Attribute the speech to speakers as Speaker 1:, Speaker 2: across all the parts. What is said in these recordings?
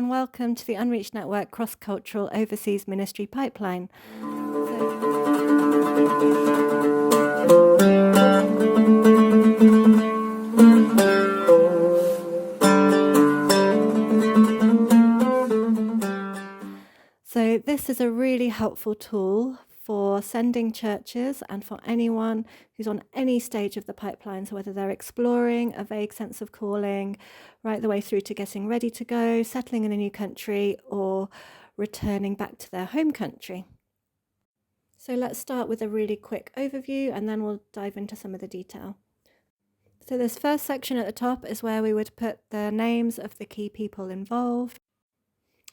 Speaker 1: and welcome to the Unreached Network Cross-Cultural Overseas Ministry Pipeline. So this is a really helpful tool for sending churches and for anyone who's on any stage of the pipeline, so whether they're exploring a vague sense of calling, right the way through to getting ready to go, settling in a new country, or returning back to their home country. So let's start with a really quick overview and then we'll dive into some of the detail. So this first section at the top is where we would put the names of the key people involved.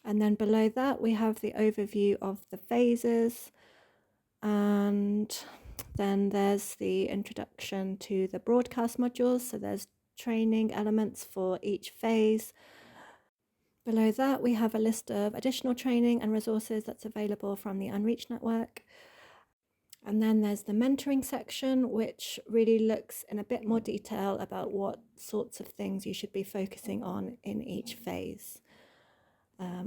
Speaker 1: And then below that, we have the overview of the phases. And then there's the introduction to the broadcast modules. So there's training elements for each phase. Below that, we have a list of additional training and resources that's available from the Unreached Network. And then there's the mentoring section, which really looks in a bit more detail about what sorts of things you should be focusing on in each phase.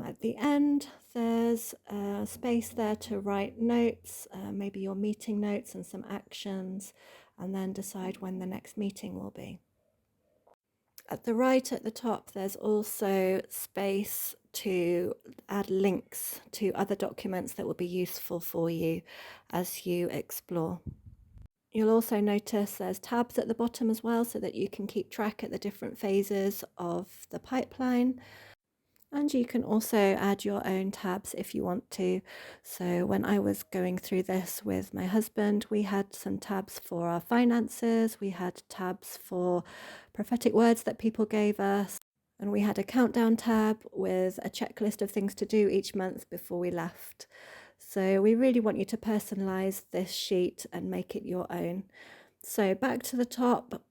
Speaker 1: At the end, there's a space there to write notes, maybe your meeting notes and some actions, and then decide when the next meeting will be. At the right at the top, there's also space to add links to other documents that will be useful for you as you explore. You'll also notice there's tabs at the bottom as well, so that you can keep track at the different phases of the pipeline. And you can also add your own tabs if you want to. So when I was going through this with my husband, we had some tabs for our finances, we had tabs for prophetic words that people gave us, and we had a countdown tab with a checklist of things to do each month before we left. So we really want you to personalize this sheet and make it your own. So back to the top.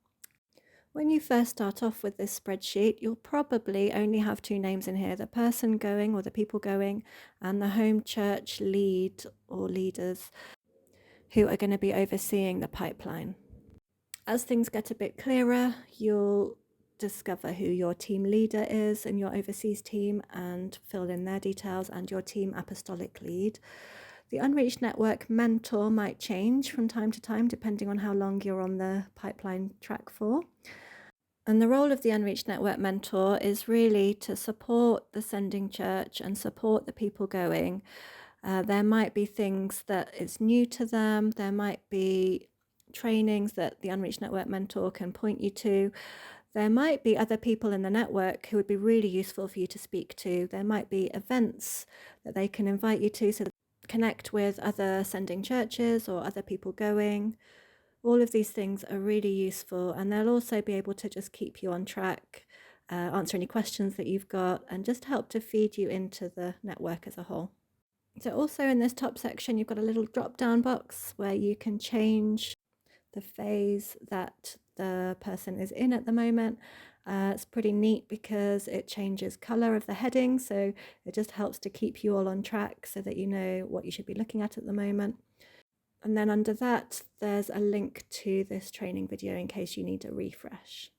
Speaker 1: When you first start off with this spreadsheet, you'll probably only have two names in here, the person going or the people going and the home church lead or leaders who are going to be overseeing the pipeline. As things get a bit clearer, you'll discover who your team leader is in your overseas team and fill in their details, and your team apostolic lead. The Unreached Network mentor might change from time to time depending on how long you're on the pipeline track for. And the role of the Unreached Network mentor is really to support the sending church and support the people going. There might be things that is new to them. There might be trainings that the Unreached Network mentor can point you to. There might be other people in the network who would be really useful for you to speak to. There might be events that they can invite you to, so that you connect with other sending churches or other people going. All of these things are really useful, and they'll also be able to just keep you on track, answer any questions that you've got, and just help to feed you into the network as a whole. So also in this top section, you've got a little drop-down box where you can change the phase that the person is in at the moment. It's pretty neat because it changes color of the heading, so it just helps to keep you all on track so that you know what you should be looking at the moment. And then under that, there's a link to this training video in case you need a refresh.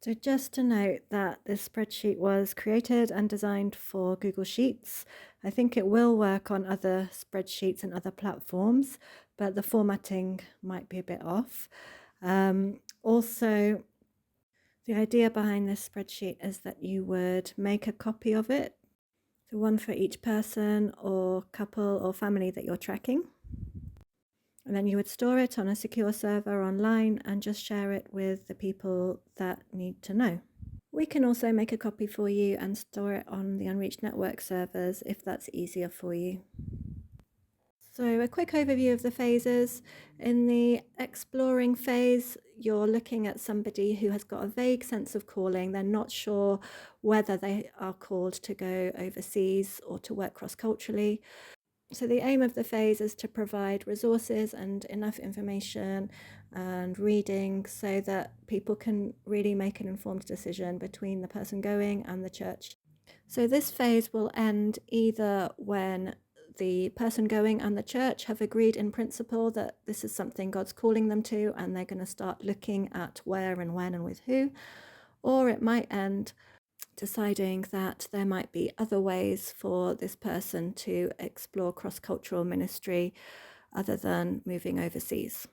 Speaker 1: So just to note that this spreadsheet was created and designed for Google Sheets. I think it will work on other spreadsheets and other platforms, but the formatting might be a bit off. Also, the idea behind this spreadsheet is that you would make a copy of it, so one for each person or couple or family that you're tracking. And then you would store it on a secure server online and just share it with the people that need to know. We can also make a copy for you and store it on the Unreached Network servers if that's easier for you. So a quick overview of the phases. In the exploring phase, you're looking at somebody who has got a vague sense of calling. They're not sure whether they are called to go overseas or to work cross-culturally. So the aim of the phase is to provide resources and enough information and reading so that people can really make an informed decision between the person going and the church. So this phase will end either when the person going and the church have agreed in principle that this is something God's calling them to, and they're going to start looking at where and when and with who, or it might end deciding that there might be other ways for this person to explore cross-cultural ministry other than moving overseas.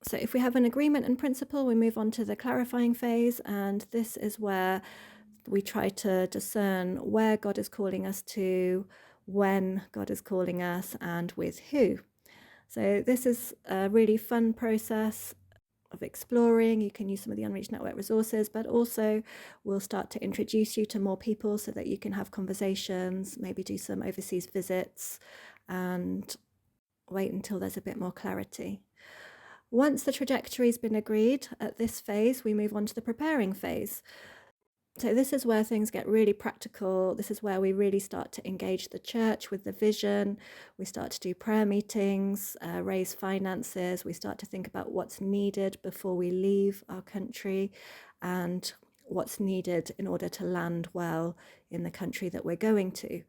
Speaker 1: So if we have an agreement in principle, we move on to the clarifying phase, and this is where we try to discern where God is calling us to, when God is calling us, and with who. So this is a really fun process of exploring. You can use some of the Unreached Network resources, but also we'll start to introduce you to more people so that you can have conversations, maybe do some overseas visits, and wait until there's a bit more clarity. Once the trajectory has been agreed at this phase, we move on to the preparing phase. So this is where things get really practical. This is where we really start to engage the church with the vision. We start to do prayer meetings, raise finances. We start to think about what's needed before we leave our country and what's needed in order to land well in the country that we're going to.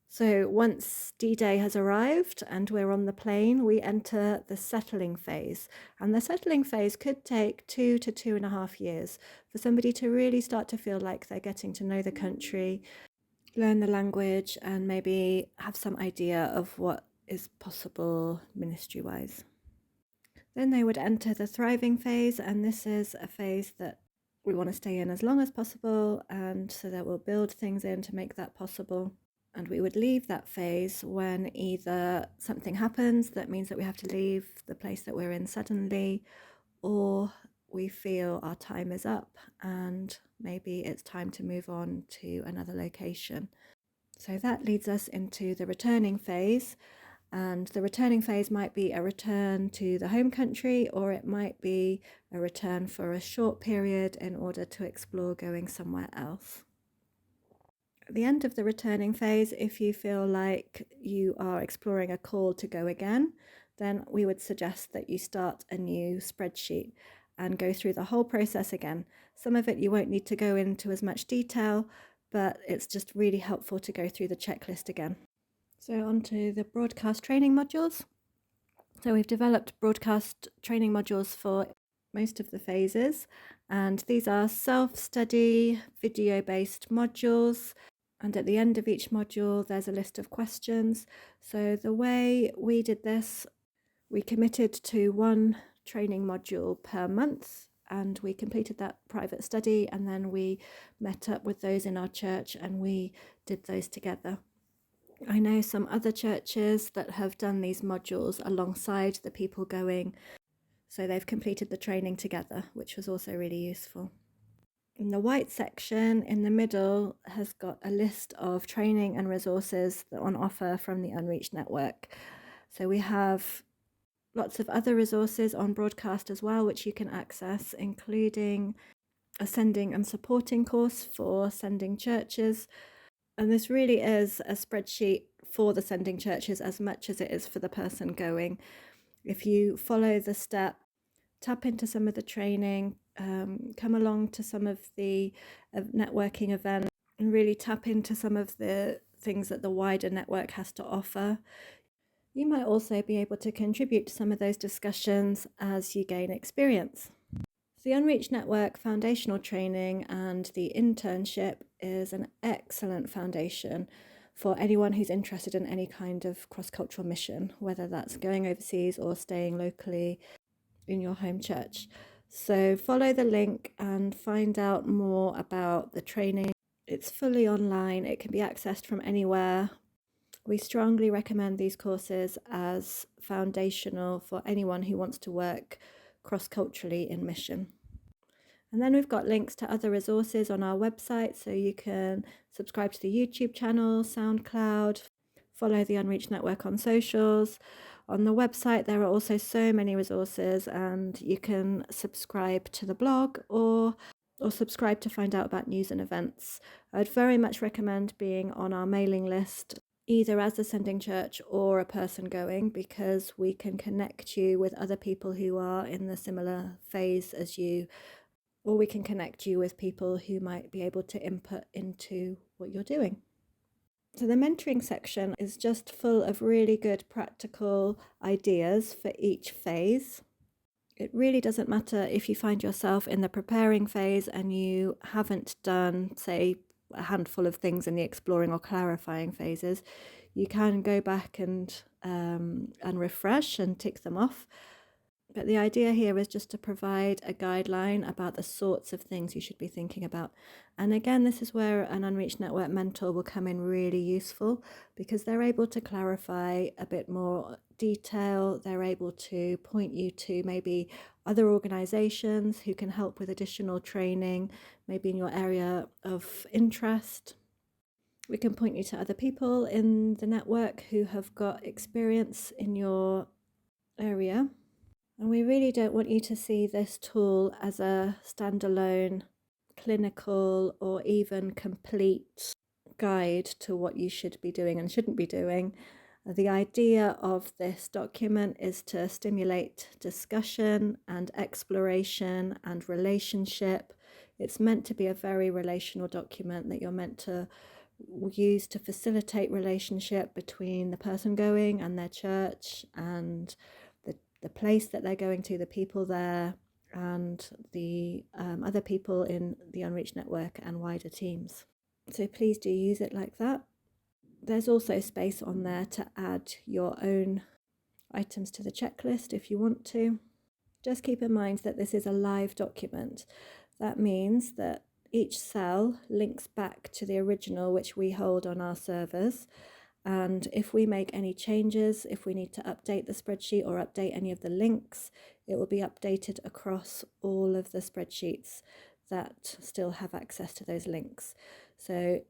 Speaker 1: So once D-Day has arrived and we're on the plane, we enter the settling phase. And the settling phase could take 2 to 2.5 years for somebody to really start to feel like they're getting to know the country, learn the language, and maybe have some idea of what is possible ministry-wise. Then they would enter the thriving phase, and this is a phase that we want to stay in as long as possible, and so that we'll build things in to make that possible. And we would leave that phase when either something happens that means that we have to leave the place that we're in suddenly, or we feel our time is up and maybe it's time to move on to another location. So that leads us into the returning phase. And the returning phase might be a return to the home country, or it might be a return for a short period in order to explore going somewhere else. At the end of the returning phase, if you feel like you are exploring a call to go again, then we would suggest that you start a new spreadsheet and go through the whole process again. Some of it you won't need to go into as much detail, but it's just really helpful to go through the checklist again. So on to the broadcast training modules. So we've developed broadcast training modules for most of the phases, and these are self-study, video-based modules. And at the end of each module, there's a list of questions. So the way we did this, we committed to one training module per month, and we completed that private study, and then we met up with those in our church and we did those together. I know some other churches that have done these modules alongside the people going, so they've completed the training together, which was also really useful. In the white section in the middle has got a list of training and resources that are on offer from the Unreached Network. So we have lots of other resources on broadcast as well, which you can access, including a sending and supporting course for sending churches. And this really is a spreadsheet for the sending churches as much as it is for the person going. If you follow the step, tap into some of the training, come along to some of the networking events, and really tap into some of the things that the wider network has to offer. You might also be able to contribute to some of those discussions as you gain experience. The Unreached Network foundational training and the internship is an excellent foundation for anyone who's interested in any kind of cross-cultural mission, whether that's going overseas or staying locally in your home church. So follow the link and find out more about the training. It's fully online. It can be accessed from anywhere. We strongly recommend these courses as foundational for anyone who wants to work cross-culturally in mission. And then we've got links to other resources on our website, so you can subscribe to the YouTube channel, SoundCloud, follow the Unreached Network on socials. On the website, there are also so many resources, and you can subscribe to the blog or subscribe to find out about news and events. I'd very much recommend being on our mailing list, either as a sending church or a person going, because we can connect you with other people who are in the similar phase as you, or we can connect you with people who might be able to input into what you're doing. So the mentoring section is just full of really good practical ideas for each phase. It really doesn't matter if you find yourself in the preparing phase and you haven't done, say, a handful of things in the exploring or clarifying phases, you can go back and refresh and tick them off. But the idea here is just to provide a guideline about the sorts of things you should be thinking about. And again, this is where an Unreached Network mentor will come in really useful, because they're able to clarify a bit more detail. They're able to point you to maybe other organizations who can help with additional training, maybe in your area of interest. We can point you to other people in the network who have got experience in your area. And we really don't want you to see this tool as a standalone, clinical, or even complete guide to what you should be doing and shouldn't be doing. The idea of this document is to stimulate discussion and exploration and relationship. It's meant to be a very relational document that you're meant to use to facilitate relationship between the person going and their church and the place that they're going to, the people there, and the other people in the Unreached Network and wider teams. So please do use it like that. There's also space on there to add your own items to the checklist if you want to. Just keep in mind that this is a live document. That means that each cell links back to the original, which we hold on our servers. And if we make any changes, if we need to update the spreadsheet or update any of the links, it will be updated across all of the spreadsheets that still have access to those links. So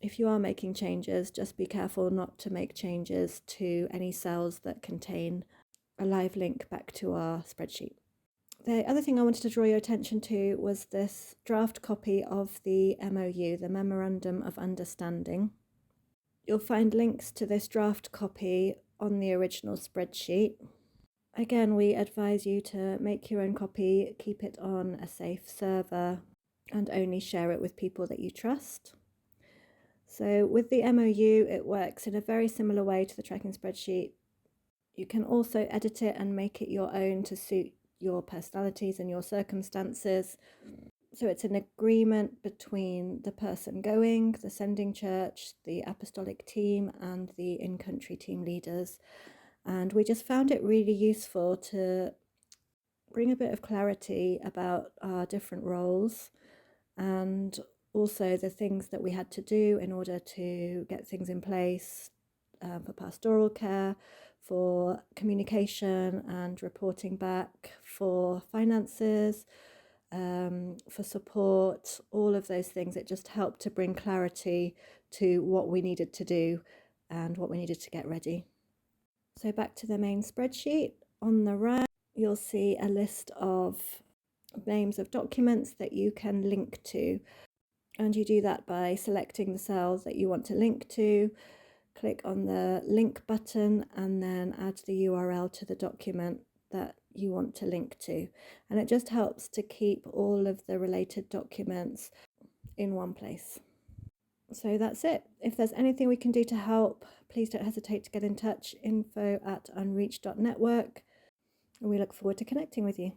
Speaker 1: if you are making changes, just be careful not to make changes to any cells that contain a live link back to our spreadsheet. The other thing I wanted to draw your attention to was this draft copy of the MOU, the Memorandum of Understanding. You'll find links to this draft copy on the original spreadsheet. Again, we advise you to make your own copy, keep it on a safe server, and only share it with people that you trust. So with the MOU, it works in a very similar way to the tracking spreadsheet. You can also edit it and make it your own to suit your personalities and your circumstances. So it's an agreement between the person going, the sending church, the apostolic team, and the in-country team leaders. And we just found it really useful to bring a bit of clarity about our different roles and also the things that we had to do in order to get things in place for pastoral care, for communication and reporting back, for finances, for support, all of those things. It just helped to bring clarity to what we needed to do and what we needed to get ready. So back to the main spreadsheet. On the right, you'll see a list of names of documents that you can link to. And you do that by selecting the cells that you want to link to, click on the link button, and then add the URL to the document that you want to link to. And it just helps to keep all of the related documents in one place. So that's it. If there's anything we can do to help, please don't hesitate to get in touch. info@unreached.network. And we look forward to connecting with you.